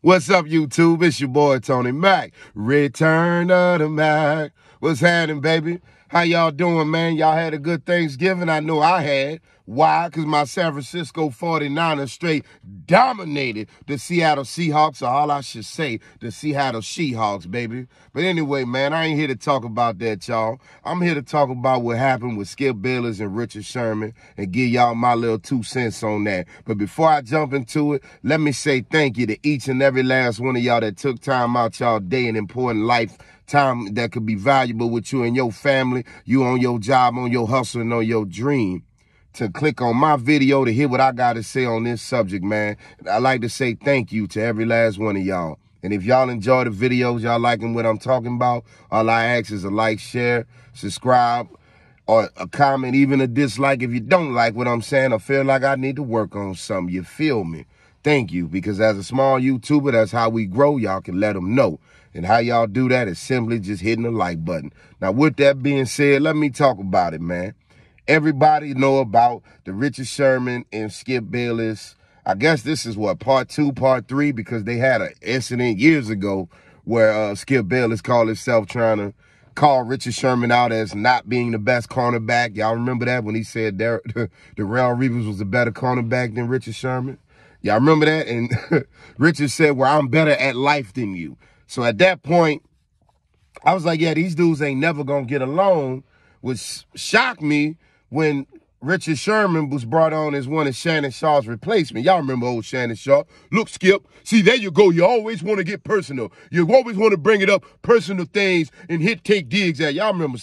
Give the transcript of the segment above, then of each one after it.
What's up, YouTube? It's your boy, Tony Mac. Return of the Mac. What's happening, baby? How y'all doing, man? Y'all had a good Thanksgiving? I know I had. Why? Because my San Francisco 49ers straight dominated the Seattle Seahawks, or all I should say, the Seattle Seahawks, baby. But anyway, man, I ain't here to talk about that, y'all. I'm here to talk about what happened with Skip Bayless and Richard Sherman and give y'all my little 2 cents on that. But before I jump into it, let me say thank you to each and every last one of y'all that took time out y'all day and important life time that could be valuable with you and your family, you on your job, on your hustle, and on your dream, to click on my video to hear what I got to say on this subject, man. I'd like to say thank you to every last one of y'all. And if y'all enjoy the videos, y'all liking what I'm talking about, all I ask is a like, share, subscribe, or a comment, even a dislike if you don't like what I'm saying or feel like I need to work on something. You feel me? Thank you, because as a small YouTuber, that's how we grow. Y'all can let them know. And how y'all do that is simply just hitting the like button. Now, with that being said, let me talk about it, man. Everybody know about the Richard Sherman and Skip Bayless. I guess this is what, part 2, part 3, because they had an incident years ago where Skip Bayless called himself trying to call Richard Sherman out as not being the best cornerback. Y'all remember that when he said Darrell Reeves was a better cornerback than Richard Sherman? Y'all remember that? And Richard said, well, I'm better at life than you. So at that point, I was like, yeah, these dudes ain't never going to get along, which shocked me when Richard Sherman was brought on as one of Shannon Sharpe's replacement. Y'all remember old Shannon Sharpe? Look, Skip, see, there you go. You always want to get personal. You always want to bring it up, personal things, and take digs at. Y'all remember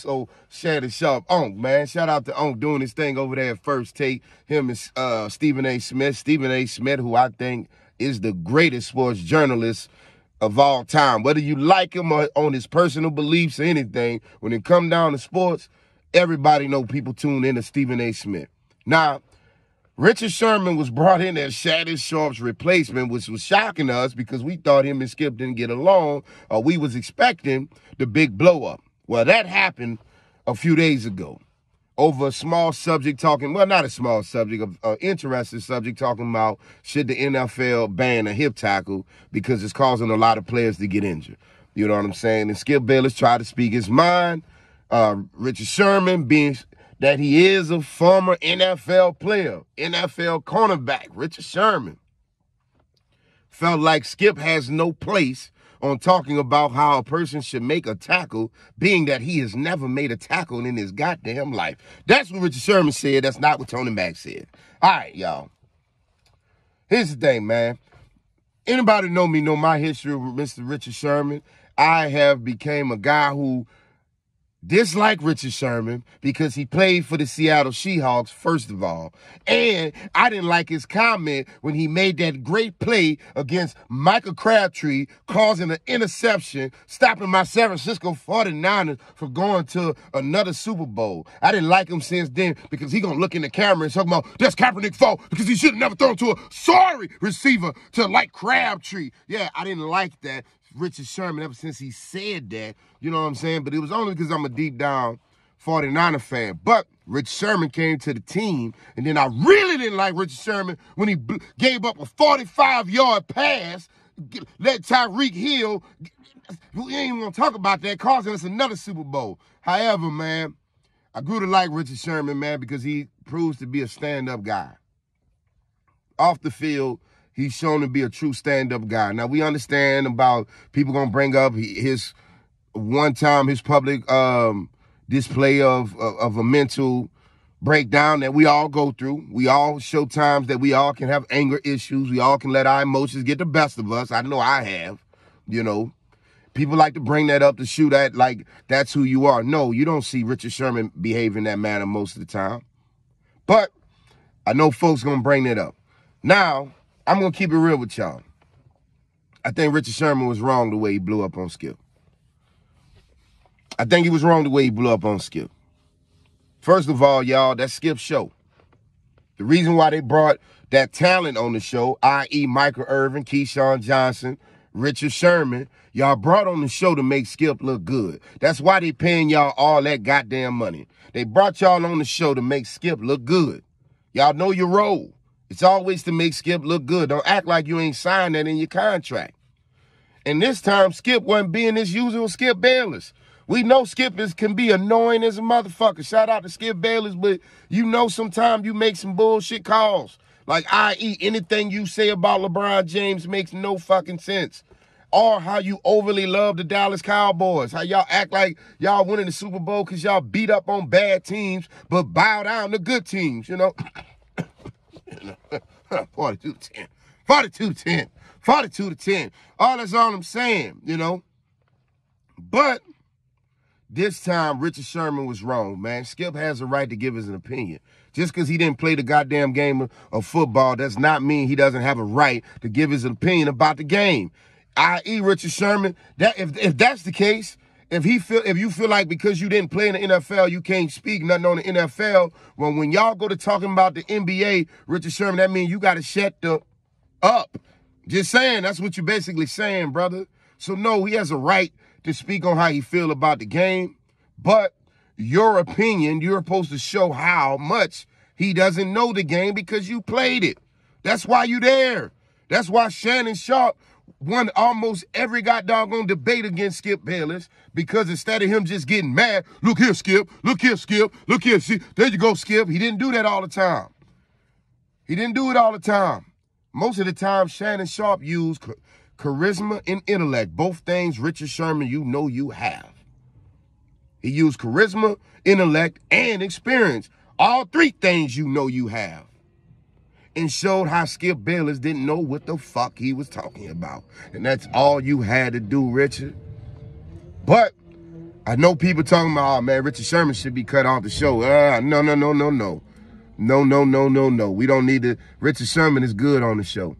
Shannon Sharpe? Unc, man. Shout out to Unc doing his thing over there at First Take. Him and Stephen A. Smith. Stephen A. Smith, who I think is the greatest sports journalist of all time. Whether you like him or on his personal beliefs or anything, when it come down to sports, everybody know people tune in to Stephen A. Smith. Now, Richard Sherman was brought in as Shannon Sharpe's replacement, which was shocking to us because we thought him and Skip didn't get along, or we was expecting the big blow up. Well, that happened a few days ago over a small subject talking, well, not a small subject, an interesting subject talking about should the NFL ban a hip tackle because it's causing a lot of players to get injured. You know what I'm saying? And Skip Bayless tried to speak his mind. Richard Sherman, being that he is a former NFL player, NFL cornerback, Richard Sherman, felt like Skip has no place on talking about how a person should make a tackle, being that he has never made a tackle in his goddamn life. That's what Richard Sherman said. That's not what Tony Mac said. All right, y'all. Here's the thing, man. Anybody know me, know my history with Mr. Richard Sherman. I have became a guy who dislike Richard Sherman because he played for the Seattle Seahawks, first of all. And I didn't like his comment when he made that great play against Michael Crabtree, causing an interception, stopping my San Francisco 49ers from going to another Super Bowl. I didn't like him since then because he going to look in the camera and talk about, that's Kaepernick's fault because he should have never thrown to a sorry receiver to like Crabtree. Yeah, I didn't like that. Richard Sherman, ever since he said that, you know what I'm saying? But it was only because I'm a deep down 49er fan. But Richard Sherman came to the team, and then I really didn't like Richard Sherman when he gave up a 45-yard pass, let Tyreek Hill, we ain't even gonna talk about that, causing us another Super Bowl. However, man, I grew to like Richard Sherman, man, because he proves to be a stand-up guy. Off the field, he's shown to be a true stand-up guy. Now, we understand about people going to bring up his public display of a mental breakdown that we all go through. We all show times that we all can have anger issues. We all can let our emotions get the best of us. I know I have, you know. People like to bring that up to shoot at like that's who you are. No, you don't see Richard Sherman behave in that manner most of the time. But I know folks going to bring that up. Now, I'm going to keep it real with y'all. I think Richard Sherman was wrong the way he blew up on Skip. I think he was wrong the way he blew up on Skip. First of all, y'all, that's Skip's show. The reason why they brought that talent on the show, i.e. Michael Irvin, Keyshawn Johnson, Richard Sherman, y'all brought on the show to make Skip look good. That's why they paying y'all all that goddamn money. They brought y'all on the show to make Skip look good. Y'all know your role. It's always to make Skip look good. Don't act like you ain't signed that in your contract. And this time, Skip wasn't being his usual Skip Bayless. We know Skip can be annoying as a motherfucker. Shout out to Skip Bayless, but you know sometimes you make some bullshit calls. Like, i.e., anything you say about LeBron James makes no fucking sense. Or how you overly love the Dallas Cowboys. How y'all act like y'all winning the Super Bowl because y'all beat up on bad teams, but bow down to good teams, you know? 42-10. 42-10. 42-10. That's all I'm saying, you know? But this time, Richard Sherman was wrong, man. Skip has a right to give his opinion. Just because he didn't play the goddamn game of football does not mean he doesn't have a right to give his opinion about the game. I.e., Richard Sherman, that if that's the case, if you feel like because you didn't play in the NFL, you can't speak nothing on the NFL, well, when y'all go to talking about the NBA, Richard Sherman, that means you got to shut the up. Just saying, that's what you're basically saying, brother. So, no, he has a right to speak on how he feel about the game, but your opinion, you're supposed to show how much he doesn't know the game because you played it. That's why you there. That's why Shannon Sharp won almost every goddamn debate against Skip Bayless, because instead of him just getting mad, look here, Skip, look here, Skip, look here, see, there you go, Skip. He didn't do that all the time. He didn't do it all the time. Most of the time, Shannon Sharp used charisma and intellect, both things Richard Sherman you know you have. He used charisma, intellect, and experience, all three things you know you have, and showed how Skip Bayless didn't know what the fuck he was talking about. And that's all you had to do, Richard. But I know people talking about, oh, man, Richard Sherman should be cut off the show. No. No. We don't need to. Richard Sherman is good on the show.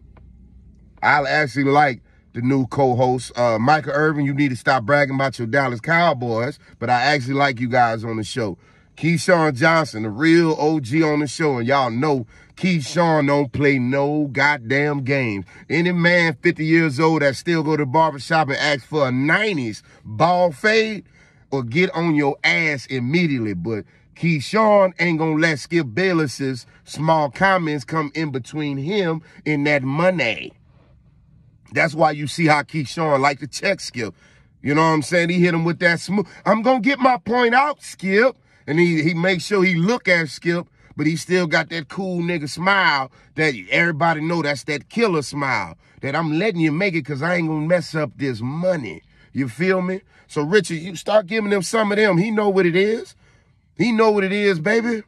I actually like the new co-host, Michael Irvin. You need to stop bragging about your Dallas Cowboys, but I actually like you guys on the show. Keyshawn Johnson, the real OG on the show, and y'all know Keyshawn don't play no goddamn games. Any man 50 years old that still go to the barbershop and ask for a 90s ball fade or get on your ass immediately. But Keyshawn ain't gonna let Skip Bayless's small comments come in between him and that money. That's why you see how Keyshawn like to check Skip. You know what I'm saying? He hit him with that smooth. I'm going to get my point out, Skip. And he makes sure he look at Skip, but he still got that cool nigga smile that everybody know that's that killer smile. That I'm letting you make it because I ain't going to mess up this money. You feel me? So, Richard, you start giving him some of them. He know what it is. He know what it is, baby.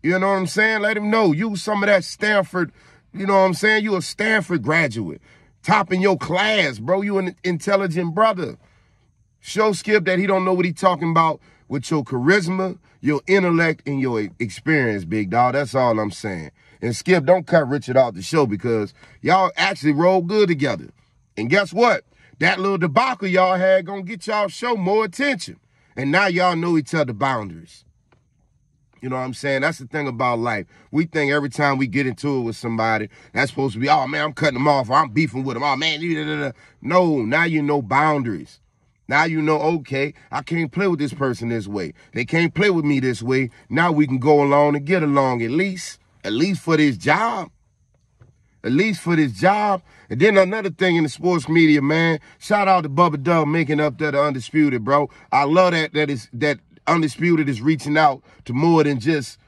You know what I'm saying? Let him know. You some of that Stanford, you know what I'm saying? You a Stanford graduate. Top in your class, bro. You an intelligent brother. Show Skip that he don't know what he talking about with your charisma, your intellect, and your experience, big dog. That's all I'm saying. And Skip, don't cut Richard off the show because y'all actually roll good together. And guess what? That little debacle y'all had gonna get y'all show more attention. And now y'all know each other's boundaries. You know what I'm saying? That's the thing about life. We think every time we get into it with somebody, that's supposed to be, oh, man, I'm cutting them off, or I'm beefing with them. Oh, man, no, now you know boundaries. Now you know, okay, I can't play with this person this way. They can't play with me this way. Now we can go along and get along at least for this job. At least for this job. And then another thing in the sports media, man, shout out to Bubba Dub making up that Undisputed, bro. I love that Undisputed is reaching out to more than just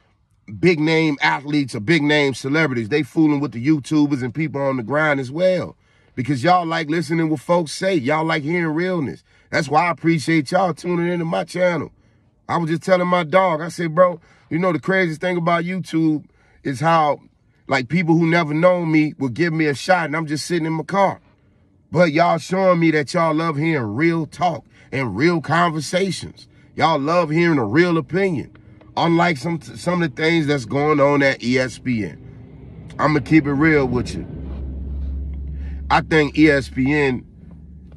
big name athletes or big name celebrities. They fooling with the YouTubers and people on the grind as well. Because y'all like listening to what folks say. Y'all like hearing realness. That's why I appreciate y'all tuning into my channel. I was just telling my dog, I said, bro, you know the craziest thing about YouTube is how, like, people who never known me will give me a shot and I'm just sitting in my car. But y'all showing me that y'all love hearing real talk and real conversations. Y'all love hearing a real opinion, unlike some of the things that's going on at ESPN. I'm going to keep it real with you. I think ESPN,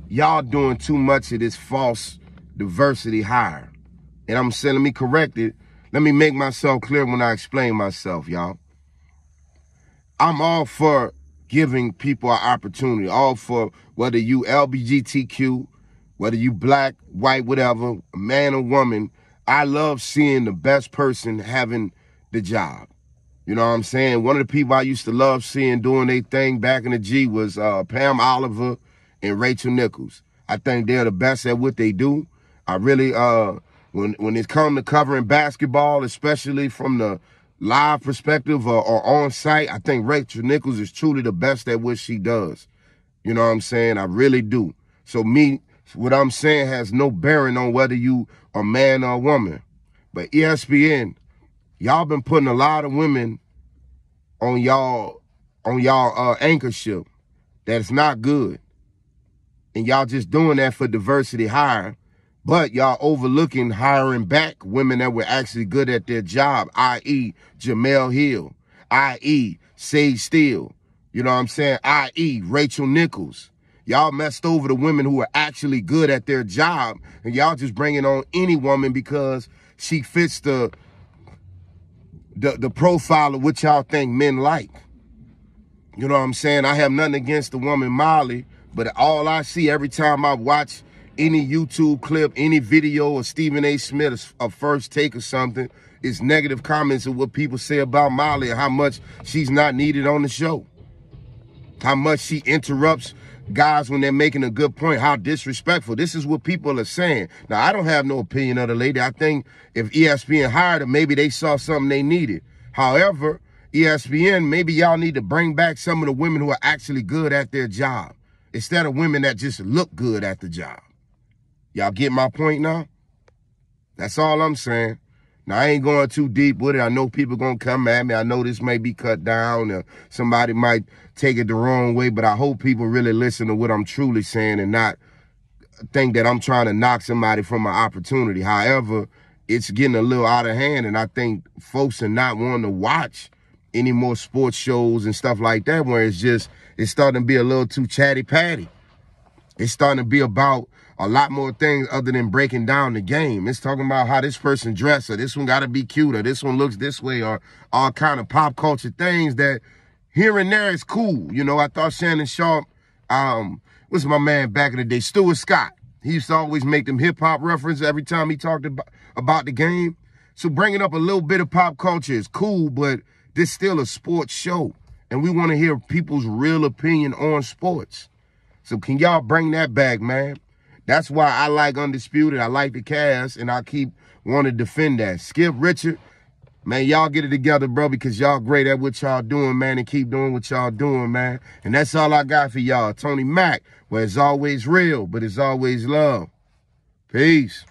y'all doing too much of this false diversity hire. And I'm saying, let me correct it. Let me make myself clear when I explain myself, y'all. I'm all for giving people an opportunity, all for whether you LGBTQ, whether you black, white, whatever, a man or woman. I love seeing the best person having the job. You know what I'm saying? One of the people I used to love seeing doing their thing back in the G was Pam Oliver and Rachel Nichols. I think they're the best at what they do. I really, when it comes to covering basketball, especially from the live perspective or on site, I think Rachel Nichols is truly the best at what she does. You know what I'm saying? I really do. So what I'm saying has no bearing on whether you are man or woman. But ESPN, y'all been putting a lot of women on y'all anchorship. That's not good. And y'all just doing that for diversity hire. But y'all overlooking hiring back women that were actually good at their job, i.e. Jamel Hill, i.e. Sage Steele. You know what I'm saying? I.e. Rachel Nichols. Y'all messed over the women who are actually good at their job, and y'all just bringing on any woman because she fits the profile of what y'all think men like. You know what I'm saying? I have nothing against the woman Molly, but all I see every time I watch any YouTube clip, any video of Stephen A. Smith, a first take or something, is negative comments of what people say about Molly and how much she's not needed on the show. How much she interrupts guys when they're making a good point, how disrespectful. This is what people are saying. Now, I don't have no opinion of the lady. I think if ESPN hired her, maybe they saw something they needed. However, ESPN, maybe y'all need to bring back some of the women who are actually good at their job instead of women that just look good at the job. Y'all get my point now? That's all I'm saying. Now, I ain't going too deep with it. I know people going to come at me. I know this may be cut down or somebody might take it the wrong way, but I hope people really listen to what I'm truly saying and not think that I'm trying to knock somebody from an opportunity. However, it's getting a little out of hand, and I think folks are not wanting to watch any more sports shows and stuff like that where it's starting to be a little too chatty-patty. It's starting to be about a lot more things other than breaking down the game. It's talking about how this person dressed, or this one got to be cute, or this one looks this way, or all kind of pop culture things that here and there is cool. You know, I thought Shannon Sharp, what's my man back in the day, Stuart Scott. He used to always make them hip-hop references every time he talked about the game. So bringing up a little bit of pop culture is cool, but this still a sports show, and we want to hear people's real opinion on sports. So can y'all bring that back, man? That's why I like Undisputed. I like the cast, and I keep wanting to defend that. Skip, Richard, man, y'all get it together, bro, because y'all great at what y'all doing, man, and keep doing what y'all doing, man. And that's all I got for y'all. Tony Mack, where it's always real, but it's always love. Peace.